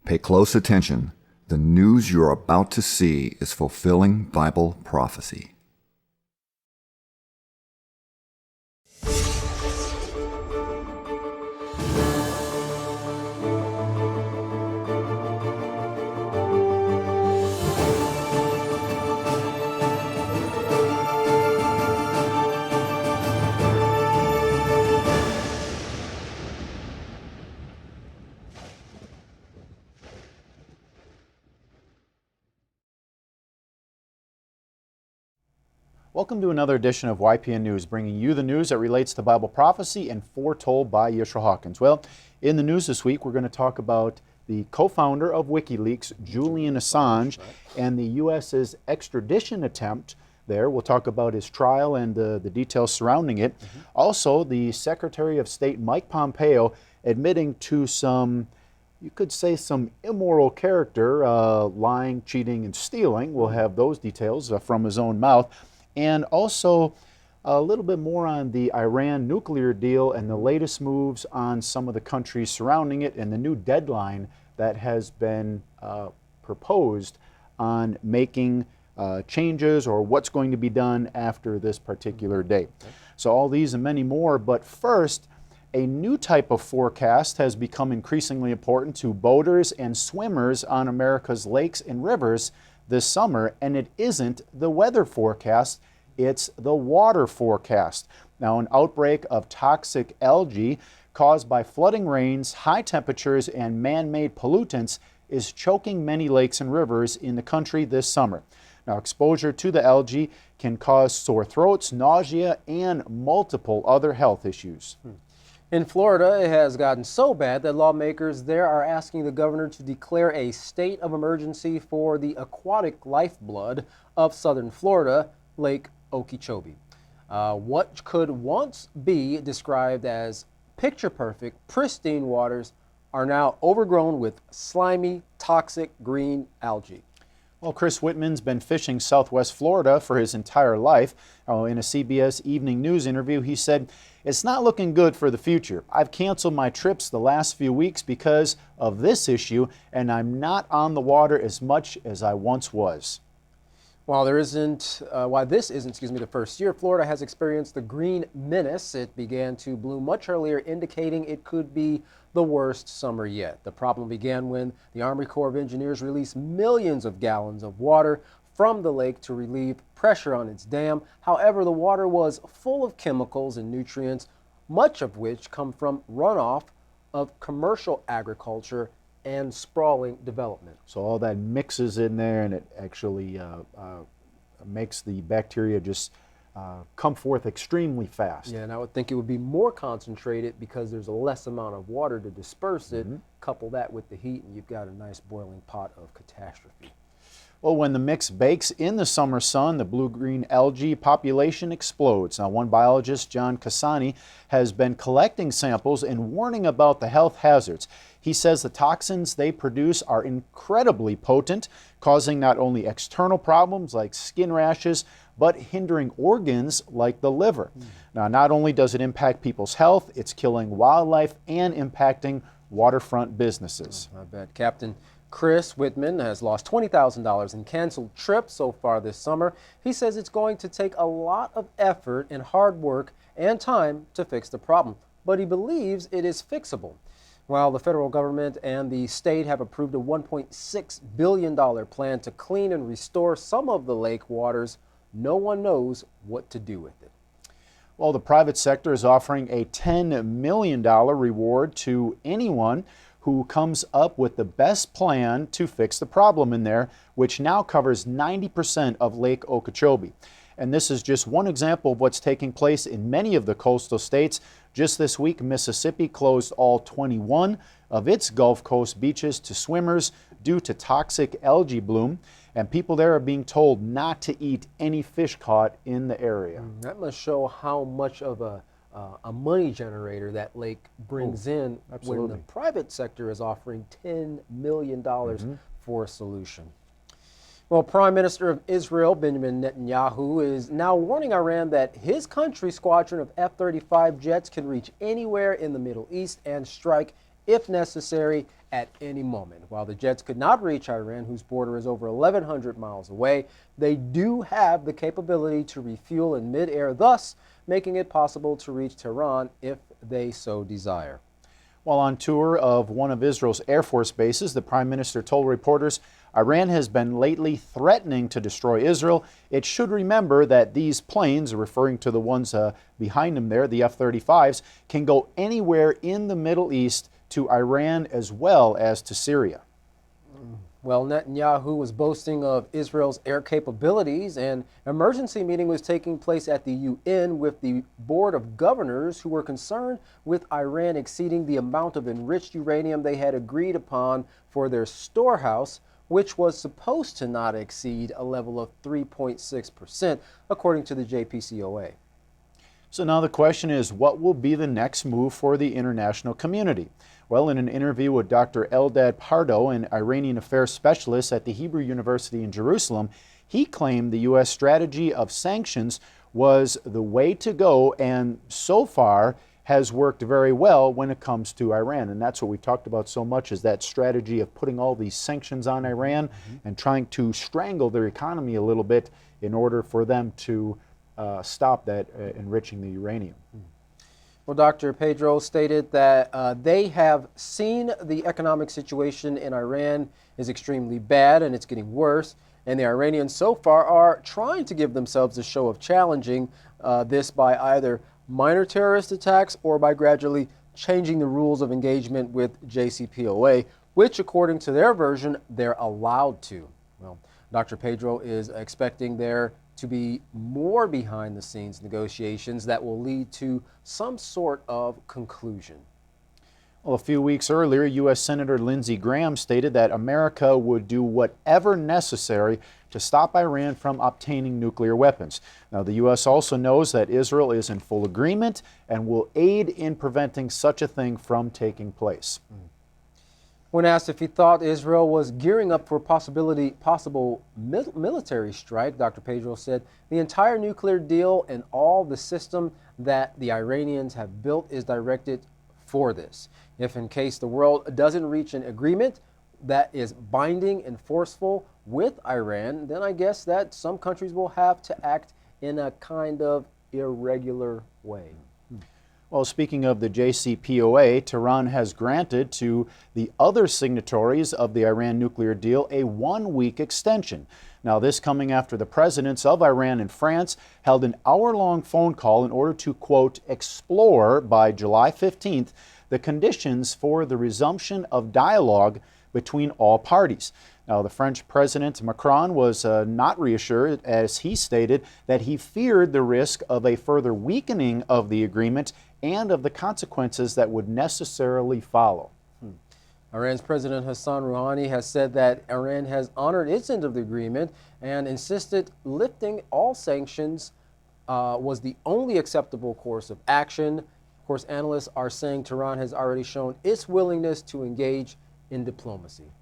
Pay close attention. The news you're about to see is fulfilling Bible prophecy. Welcome to another edition of YPN News, bringing you the news that relates to Bible prophecy and foretold by Yeshua Hawkins. Well, in the news this week, we're going to talk about the co-founder of WikiLeaks, Julian Assange, and the U.S.'s extradition attempt there. We'll talk about his trial and the details surrounding it. Also, the Secretary of State, Mike Pompeo, admitting to some, you could say, some immoral character, lying, cheating, and stealing. We'll have those details from his own mouth. And also a little bit more on the Iran nuclear deal and the latest moves on some of the countries surrounding it and the new deadline that has been proposed on making changes or what's going to be done after this particular date. So all these and many more, but first, a new type of forecast has become increasingly important to boaters and swimmers on America's lakes and rivers this summer, and it isn't the weather forecast, it's the water forecast. Now, an outbreak of toxic algae caused by flooding rains, high temperatures, and man-made pollutants is choking many lakes and rivers in the country this summer. Now, exposure to the algae can cause sore throats, nausea, and multiple other health issues. In Florida, it has gotten so bad that lawmakers there are asking the governor to declare a state of emergency for the aquatic lifeblood of southern Florida, Lake Okeechobee. What could once be described as picture-perfect, pristine waters are now overgrown with slimy, toxic green algae. Well, Chris Whitman's been fishing Southwest Florida for his entire life. In a CBS Evening News interview, he said, "It's not looking good for the future. I've canceled my trips the last few weeks because of this issue, and I'm not on the water as much as I once was." While this isn't the first year Florida has experienced the green menace, it began to bloom much earlier, indicating it could be the worst summer yet. The problem began when the Army Corps of Engineers released millions of gallons of water from the lake to relieve pressure on its dam. However, the water was full of chemicals and nutrients, much of which come from runoff of commercial agriculture and sprawling development. So all that mixes in there, and it actually makes the bacteria just come forth extremely fast. Yeah, and I would think it would be more concentrated because there's a less amount of water to disperse it. Couple that with the heat, and you've got a nice boiling pot of catastrophe. Well, when the mix bakes in the summer sun, the blue-green algae population explodes. Now, one biologist, John Carson, has been collecting samples and warning about the health hazards. He says the toxins they produce are incredibly potent, causing not only external problems like skin rashes, but hindering organs like the liver. Now, not only does it impact people's health, it's killing wildlife and impacting waterfront businesses. I bet. Captain Chris Whitman has lost $20,000 in canceled trips so far this summer. He says it's going to take a lot of effort and hard work and time to fix the problem, but he believes it is fixable. While the federal government and the state have approved a $1.6 billion plan to clean and restore some of the lake waters, no one knows what to do with it. Well, the private sector is offering a $10 million reward to anyone who comes up with the best plan to fix the problem in there, which now covers 90% of Lake Okeechobee. And this is just one example of what's taking place in many of the coastal states. Just this week, Mississippi closed all 21 of its Gulf Coast beaches to swimmers due to toxic algae bloom, and people there are being told not to eat any fish caught in the area. That must show how much of a money generator that lake brings in when the private sector is offering $10 million for a solution. Well, Prime Minister of Israel, Benjamin Netanyahu, is now warning Iran that his country's squadron of F-35 jets can reach anywhere in the Middle East and strike if necessary, at any moment. While the jets could not reach Iran, whose border is over 1,100 miles away, they do have the capability to refuel in midair, thus making it possible to reach Tehran if they so desire. While on tour of one of Israel's Air Force bases, the Prime Minister told reporters Iran has been lately threatening to destroy Israel. It should remember that these planes, referring to the ones behind them there, the F-35s, can go anywhere in the Middle East to Iran as well as to Syria. Well, Netanyahu was boasting of Israel's air capabilities. An emergency meeting was taking place at the UN with the Board of Governors, who were concerned with Iran exceeding the amount of enriched uranium they had agreed upon for their storehouse, which was supposed to not exceed a level of 3.6%, according to the JPCOA. So now the question is, what will be the next move for the international community? Well, in an interview with Dr. Eldad Pardo, an Iranian affairs specialist at the Hebrew University in Jerusalem, he claimed the U.S. strategy of sanctions was the way to go and so far has worked very well when it comes to Iran. And that's what we talked about so much, is that strategy of putting all these sanctions on Iran and trying to strangle their economy a little bit in order for them to stop that enriching the uranium. Well, Dr. Pedro stated that they have seen the economic situation in Iran is extremely bad and it's getting worse. And the Iranians so far are trying to give themselves a show of challenging this by either minor terrorist attacks or by gradually changing the rules of engagement with JCPOA, which according to their version, they're allowed to. Well, Dr. Pedro is expecting there to be more behind the scenes negotiations that will lead to some sort of conclusion. Well, a few weeks earlier, U.S. Senator Lindsey Graham stated that America would do whatever necessary to stop Iran from obtaining nuclear weapons. Now, the U.S. also knows that Israel is in full agreement and will aid in preventing such a thing from taking place. When asked if he thought Israel was gearing up for possible military strike, Dr. Pedro said the entire nuclear deal and all the system that the Iranians have built is directed for this. If in case the world doesn't reach an agreement that is binding and forceful with Iran, then I guess that some countries will have to act in a kind of irregular way. Well, speaking of the JCPOA, Tehran has granted to the other signatories of the Iran nuclear deal a one-week extension. Now, this coming after the presidents of Iran and France held an hour-long phone call in order to, quote, explore by July 15th the conditions for the resumption of dialogue between all parties. Now, the French President Macron was not reassured, as he stated that he feared the risk of a further weakening of the agreement and of the consequences that would necessarily follow. Iran's President Hassan Rouhani has said that Iran has honored its end of the agreement and insisted lifting all sanctions was the only acceptable course of action. Of course, analysts are saying Tehran has already shown its willingness to engage in diplomacy.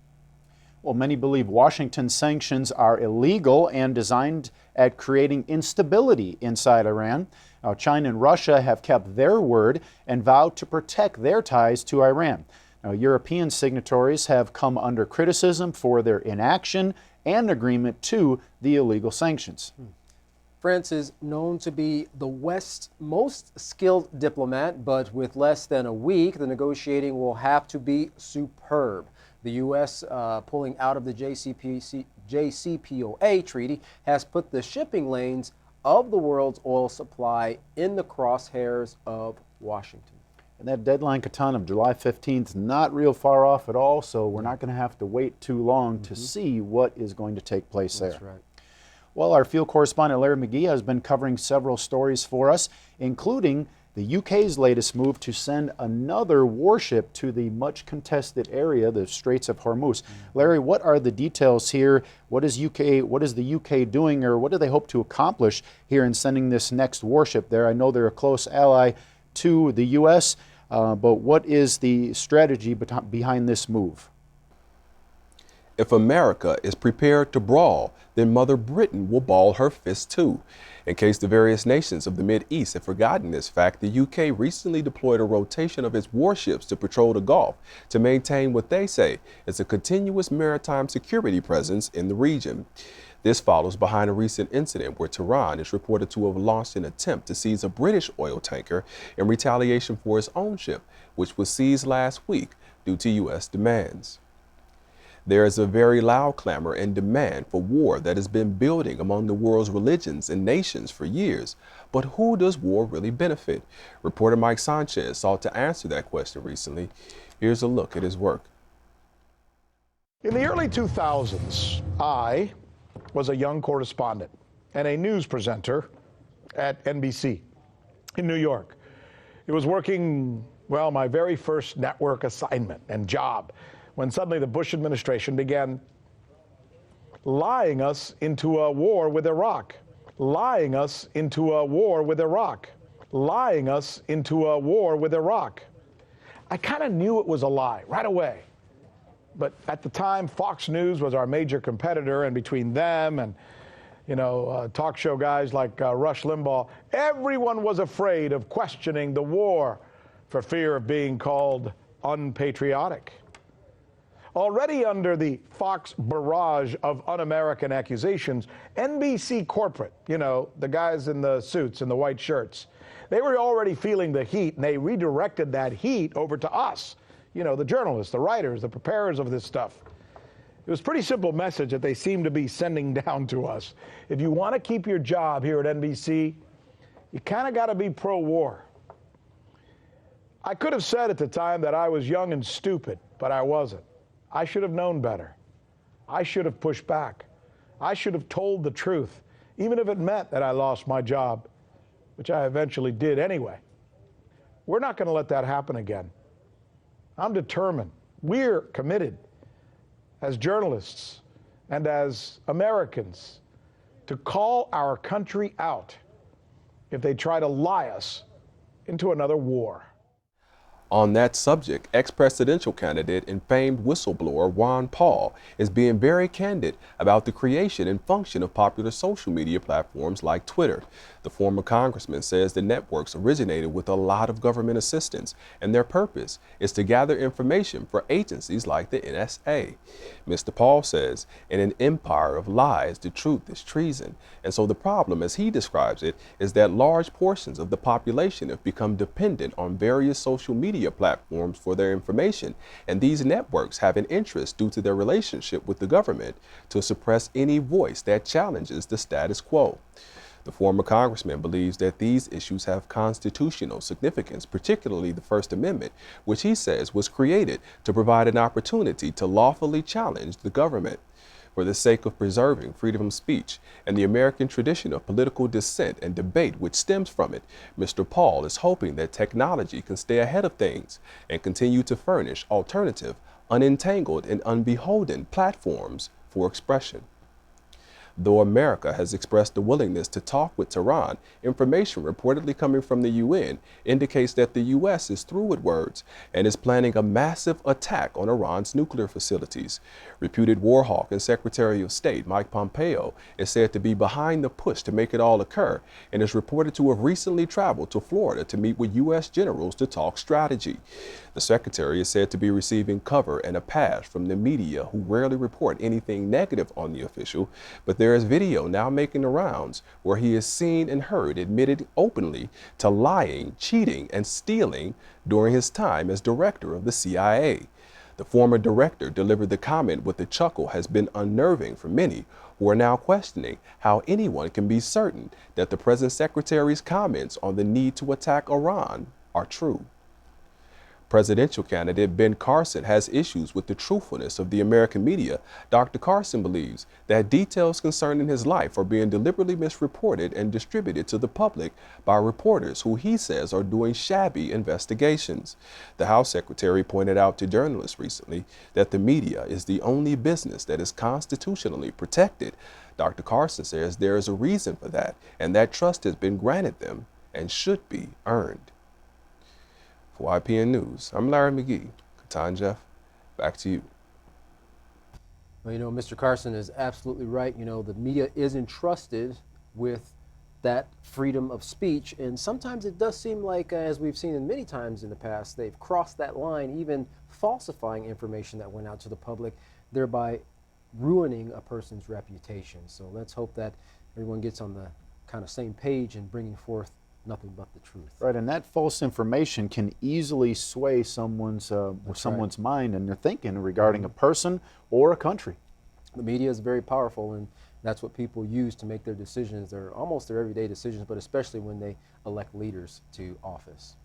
Well, many believe Washington's sanctions are illegal and designed at creating instability inside Iran. Now, China and Russia have kept their word and vowed to protect their ties to Iran. Now, European signatories have come under criticism for their inaction and agreement to the illegal sanctions. France is known to be the West's most skilled diplomat, but with less than a week, the negotiating will have to be superb. The U.S. Pulling out of the JCPOA treaty has put the shipping lanes of the world's oil supply in the crosshairs of Washington. And that deadline, Katan, of July 15th, not real far off at all, so we're not going to have to wait too long to see what is going to take place there. That's right. Well, our field correspondent Larry McGee has been covering several stories for us, including the UK's latest move to send another warship to the much contested area, the Straits of Hormuz. Larry, what are the details here? What is the UK doing, or what do they hope to accomplish here in sending this next warship there? I know they're a close ally to the US, but what is the strategy behind this move? If America is prepared to brawl, then Mother Britain will ball her fist too. In case the various nations of the Mideast have forgotten this fact, the UK recently deployed a rotation of its warships to patrol the Gulf to maintain what they say is a continuous maritime security presence in the region. This follows behind a recent incident where Tehran is reported to have launched an attempt to seize a British oil tanker in retaliation for its own ship, which was seized last week due to U.S. demands. There is a very loud clamor and demand for war that has been building among the world's religions and nations for years. But who does war really benefit? Reporter Mike Sanchez sought to answer that question recently. Here's a look at his work. In the early 2000s, I was a young correspondent and a news presenter at NBC in New York. It was working, well, my very first network assignment and job when suddenly the Bush administration began lying us into a war with Iraq, lying us into a war with Iraq, lying us into a war with Iraq. I kind of knew it was a lie right away. But at the time, Fox News was our major competitor, and between them and, talk show guys like Rush Limbaugh, everyone was afraid of questioning the war for fear of being called unpatriotic. Already under the Fox barrage of un-American accusations, NBC corporate, the guys in the suits and the white shirts, they were already feeling the heat, and they redirected that heat over to us, the journalists, the writers, the preparers of this stuff. It was a pretty simple message that they seemed to be sending down to us. If you want to keep your job here at NBC, you kind of got to be pro-war. I could have said at the time that I was young and stupid, but I wasn't. I should have known better. I should have pushed back. I should have told the truth, even if it meant that I lost my job, which I eventually did anyway. We're not going to let that happen again. I'm determined. We're committed as journalists and as Americans to call our country out if they try to lie us into another war. On that subject, ex-presidential candidate and famed whistleblower Ron Paul is being very candid about the creation and function of popular social media platforms like Twitter. The former congressman says the networks originated with a lot of government assistance, and their purpose is to gather information for agencies like the NSA. Mr. Paul says, in an empire of lies, the truth is treason. And so the problem, as he describes it, is that large portions of the population have become dependent on various social media platforms for their information, and these networks have an interest, due to their relationship with the government, to suppress any voice that challenges the status quo. The former congressman believes that these issues have constitutional significance, particularly the First Amendment, which he says was created to provide an opportunity to lawfully challenge the government. For the sake of preserving freedom of speech and the American tradition of political dissent and debate which stems from it, Mr. Paul is hoping that technology can stay ahead of things and continue to furnish alternative, unentangled, and unbeholden platforms for expression. Though America has expressed a willingness to talk with Tehran, information reportedly coming from the UN indicates that the U.S. is through with words and is planning a massive attack on Iran's nuclear facilities. Reputed war hawk and Secretary of State Mike Pompeo is said to be behind the push to make it all occur, and is reported to have recently traveled to Florida to meet with U.S. generals to talk strategy. The secretary is said to be receiving cover and a pass from the media, who rarely report anything negative on the official, but there is video now making the rounds where he is seen and heard admitted openly to lying, cheating, and stealing during his time as director of the CIA. The former director delivered the comment with a chuckle has been unnerving for many, who are now questioning how anyone can be certain that the present secretary's comments on the need to attack Iran are true. Presidential candidate Ben Carson has issues with the truthfulness of the American media. Dr. Carson believes that details concerning his life are being deliberately misreported and distributed to the public by reporters who he says are doing shabby investigations. The House Secretary pointed out to journalists recently that the media is the only business that is constitutionally protected. Dr. Carson says there is a reason for that, and that trust has been granted them and should be earned. For YPN News, I'm Larry McGee. Katan Jeff, back to you. Well, Mr. Carson is absolutely right. The media is entrusted with that freedom of speech, and sometimes it does seem like, as we've seen in many times in the past, they've crossed that line, even falsifying information that went out to the public, thereby ruining a person's reputation. So let's hope that everyone gets on the kind of same page in bringing forth nothing but the truth. Right, and that false information can easily sway someone's mind and their thinking regarding a person or a country. The media is very powerful, and that's what people use to make their decisions. They're almost their everyday decisions, but especially when they elect leaders to office.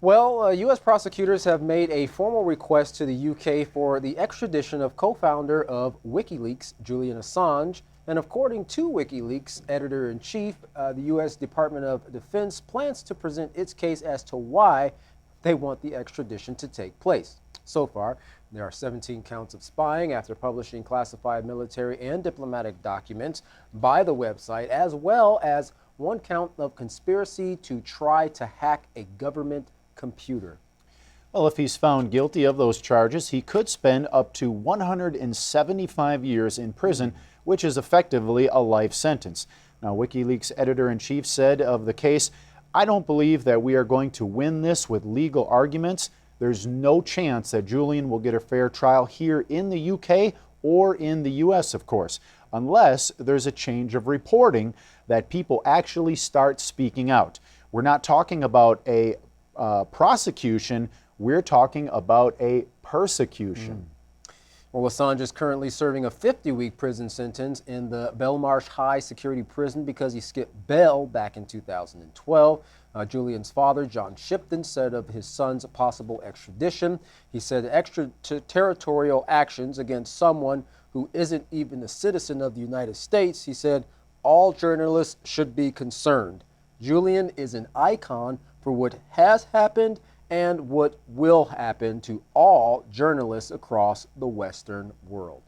Well, U.S. prosecutors have made a formal request to the U.K. for the extradition of co-founder of WikiLeaks, Julian Assange. And according to WikiLeaks editor-in-chief, the U.S. Department of Defense plans to present its case as to why they want the extradition to take place. So far, there are 17 counts of spying after publishing classified military and diplomatic documents by the website, as well as one count of conspiracy to try to hack a government computer. Well, if he's found guilty of those charges, he could spend up to 175 years in prison, which is effectively a life sentence. Now, WikiLeaks editor-in-chief said of the case, "I don't believe that we are going to win this with legal arguments. There's no chance that Julian will get a fair trial here in the UK or in the US, of course, unless there's a change of reporting that people actually start speaking out." We're not talking about a prosecution, we're talking about a persecution. Well, Assange is currently serving a 50-week prison sentence in the Belmarsh High Security Prison because he skipped bail back in 2012. Julian's father, John Shipton, said of his son's possible extradition, he said extraterritorial actions against someone who isn't even a citizen of the United States, he said, all journalists should be concerned. Julian is an icon for what has happened and what will happen to all journalists across the Western world.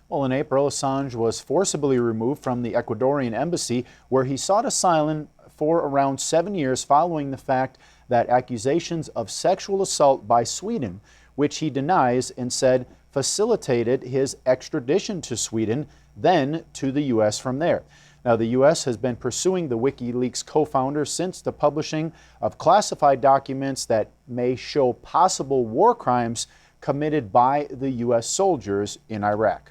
Well, in April, Assange was forcibly removed from the Ecuadorian embassy, where he sought asylum for around 7 years following the fact that accusations of sexual assault by Sweden, which he denies and said facilitated his extradition to Sweden, then to the U.S. from there. Now, the U.S. has been pursuing the WikiLeaks co-founder since the publishing of classified documents that may show possible war crimes committed by the U.S. soldiers in Iraq.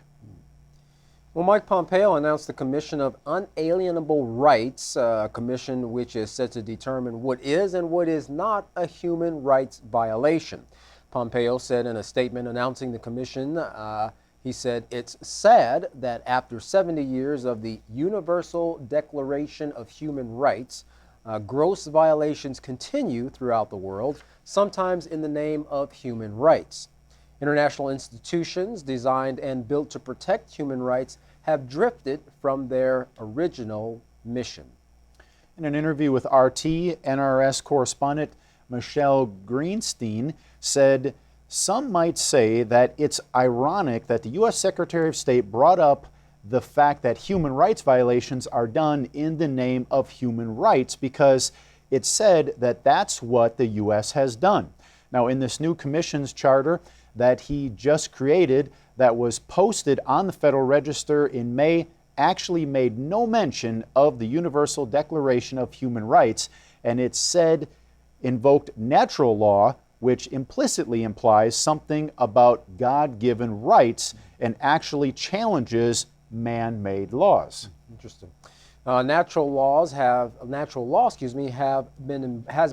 Well, Mike Pompeo announced the Commission of Unalienable Rights, a commission which is set to determine what is and what is not a human rights violation. Pompeo said in a statement announcing the commission, he said, "It's sad that after 70 years of the Universal Declaration of Human Rights, gross violations continue throughout the world, sometimes in the name of human rights. International institutions designed and built to protect human rights have drifted from their original mission." In an interview with RT, NRS correspondent Michelle Greenstein said, "Some might say that it's ironic that the U.S. Secretary of State brought up the fact that human rights violations are done in the name of human rights because it said that that's what the U.S. has done." Now, in this new commission's charter that he just created that was posted on the Federal Register in May actually made no mention of the Universal Declaration of Human Rights, and it said invoked natural law, which implicitly implies something about God-given rights and actually challenges man-made laws. Interesting. Natural law has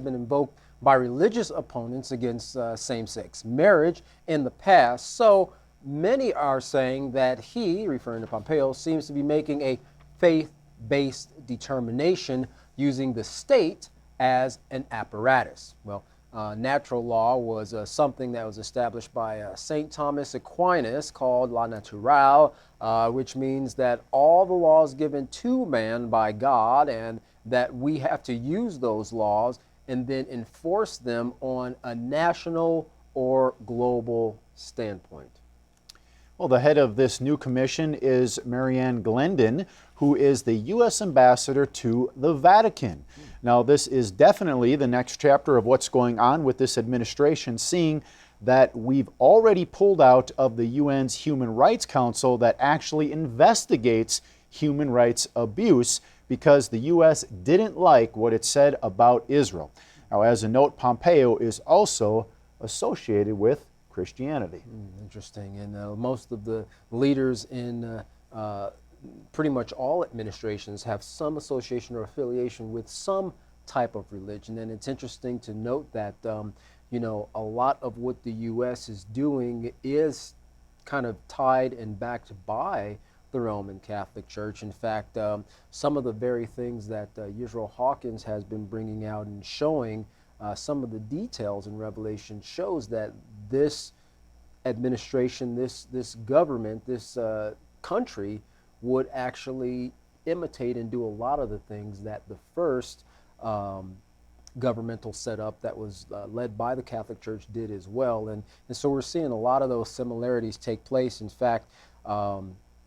been invoked by religious opponents against same-sex marriage in the past. So many are saying that he, referring to Pompeo, seems to be making a faith-based determination using the state as an apparatus. Well, natural law was something that was established by St. Thomas Aquinas called La Naturale, which means that all the laws given to man by God and that we have to use those laws and then enforce them on a national or global standpoint. Well, the head of this new commission is Marianne Glendon, who is the U.S. ambassador to the Vatican. Now, this is definitely the next chapter of what's going on with this administration, seeing that we've already pulled out of the UN's Human Rights Council that actually investigates human rights abuse because the U.S. didn't like what it said about Israel. Now, as a note, Pompeo is also associated with Christianity. Interesting. And most of the leaders in pretty much all administrations have some association or affiliation with some type of religion. And it's interesting to note that, you know, a lot of what the U.S. is doing is kind of tied and backed by the Roman Catholic Church. In fact, some of the very things that Yisrael Hawkins has been bringing out and showing some of the details in Revelation shows that this administration, this government, this country would actually imitate and do a lot of the things that the first governmental setup that was led by the Catholic Church did as well. And so we're seeing a lot of those similarities take place. In fact,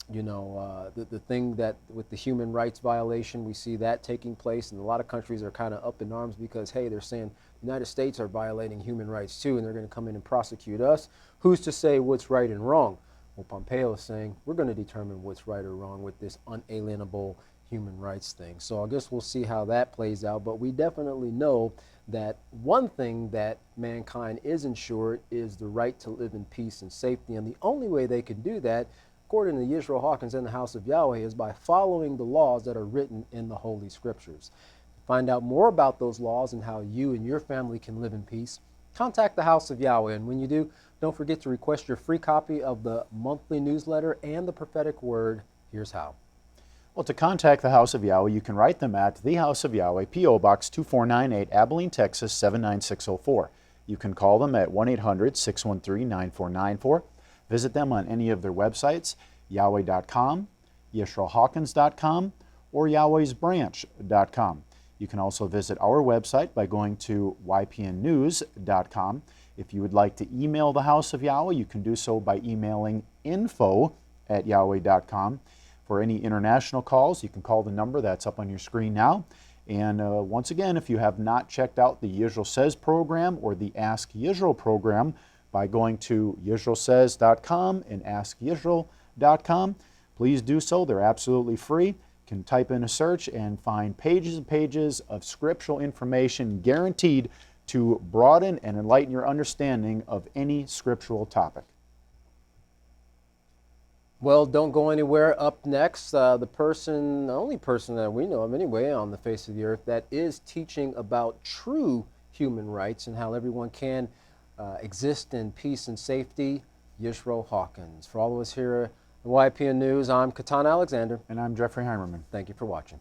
you know, the thing that with the human rights violation, we see that taking place, and a lot of countries are kind of up in arms because, hey, they're saying the United States are violating human rights too, and they're going to come in and prosecute us. Who's to say what's right and wrong? Well, Pompeo is saying we're going to determine what's right or wrong with this unalienable human rights thing. So I guess we'll see how that plays out, but we definitely know that one thing that mankind is ensured is the right to live in peace and safety, and the only way they can do that, according to Yisrael Hawkins and the House of Yahweh, is by following the laws that are written in the Holy Scriptures. To find out more about those laws and how you and your family can live in peace, contact the House of Yahweh, and when you do, don't forget to request your free copy of the monthly newsletter and the prophetic word. Here's how. Well, to contact the House of Yahweh, you can write them at the House of Yahweh, P.O. Box 2498, Abilene, Texas 79604. You can call them at 1-800-613-9494. Visit them on any of their websites, Yahweh.com, YisraelHawkins.com, or Yahweh'sBranch.com. You can also visit our website by going to YPNnews.com. If you would like to email the House of Yahweh, you can do so by emailing info@Yahweh.com. For any international calls, you can call the number that's up on your screen now. And once again, if you have not checked out the Yisrael Says program or the Ask Yisrael program, by going to YisraelSays.com and AskYisrael.com, please do so. They're absolutely free. You can type in a search and find pages and pages of scriptural information guaranteed to broaden and enlighten your understanding of any scriptural topic. Well, don't go anywhere. Up next, the only person that we know of anyway on the face of the earth that is teaching about true human rights and how everyone can exist in peace and safety, Yisrael Hawkins. For all of us here at YPN News, I'm Katan Alexander. And I'm Jeffrey Heimerman. Thank you for watching.